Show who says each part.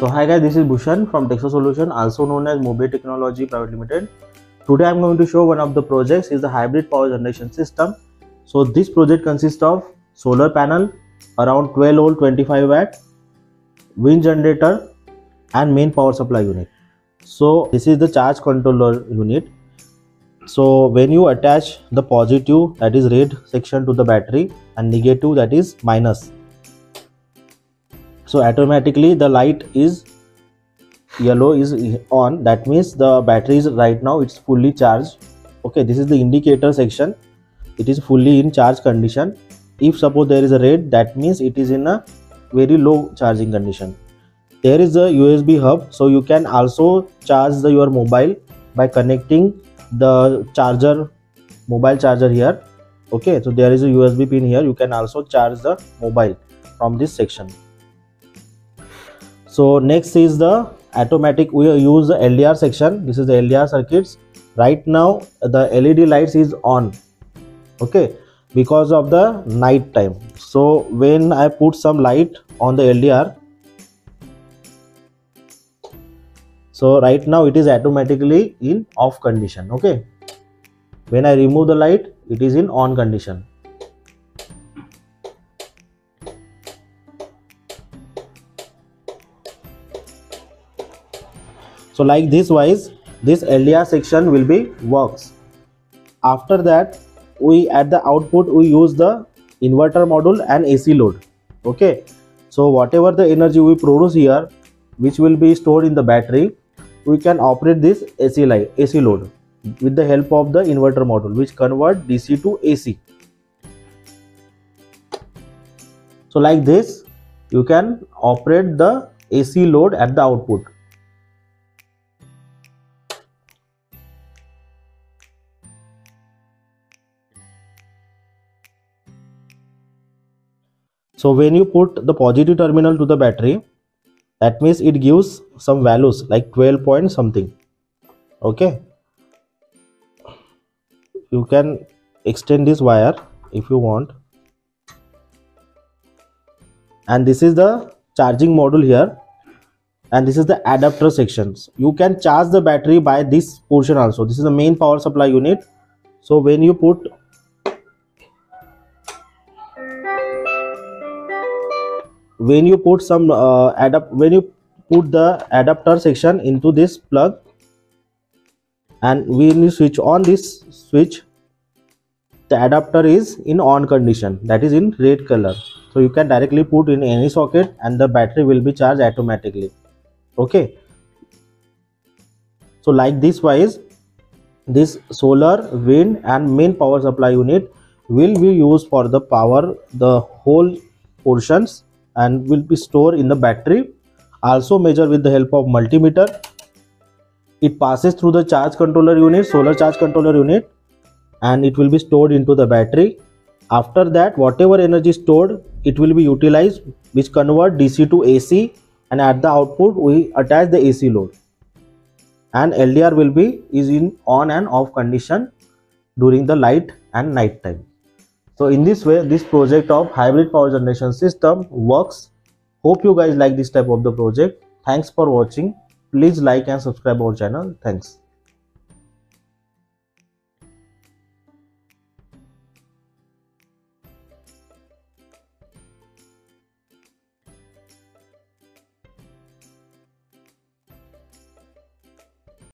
Speaker 1: So hi guys, this is Bhushan from Texas Solution, also known as Mobile Technology Private Limited. Today I am going to show one of the projects is the hybrid power generation system. So this project consists of solar panel around 12 volt 25 watt, wind generator and main power supply unit. So this is the charge controller unit. So when you attach the positive, that is red section, to the battery and negative, that is minus, so automatically the light is yellow is on. That means the battery is right now it's fully charged. Okay, this is the indicator section. It is fully in charge condition. If suppose there is a red, that means it is in a very low charging condition. There is a USB hub, so you can also charge your mobile by connecting the charger, mobile charger here. Okay, so there is a USB pin here. You can also charge the mobile from this section. So next is the automatic. We use the LDR section. This is the LDR circuits. Right now the LED lights is on, okay, because of the night time. So when I put some light on the LDR, so right now it is automatically in off condition. Okay, when I remove the light, it is in on condition. So like this wise, this LDR section will be works. After that, we at the output we use the inverter module and AC load. Okay, so whatever the energy we produce here, which will be stored in the battery, we can operate this AC load with the help of the inverter module, which convert DC to AC. So like this, you can operate the AC load at the output. So when you put the positive terminal to the battery, that means it gives some values like 12 point something. Okay, you can extend this wire if you want. And this is the charging module here, and this is the adapter sections. You can charge the battery by this portion also. This is the main power supply unit. So when you put some when you put the adapter section into this plug, and when you switch on this switch, the adapter is in on condition, that is in red color. So you can directly put in any socket and the battery will be charged automatically. Okay, so like this wise, this solar, wind and main power supply unit will be used for the power the whole portions and will be stored in the battery. Also measure with the help of multimeter. It passes through the charge controller unit, solar charge controller unit, and it will be stored into the battery. After that, whatever energy stored, it will be utilized, which convert DC to AC, and at the output we attach the AC load, and LDR will be is in on and off condition during the light and night time. So in this way, this project of hybrid power generation system works. Hope you guys like this type of the project. Thanks for watching. Please like and subscribe our channel. Thanks.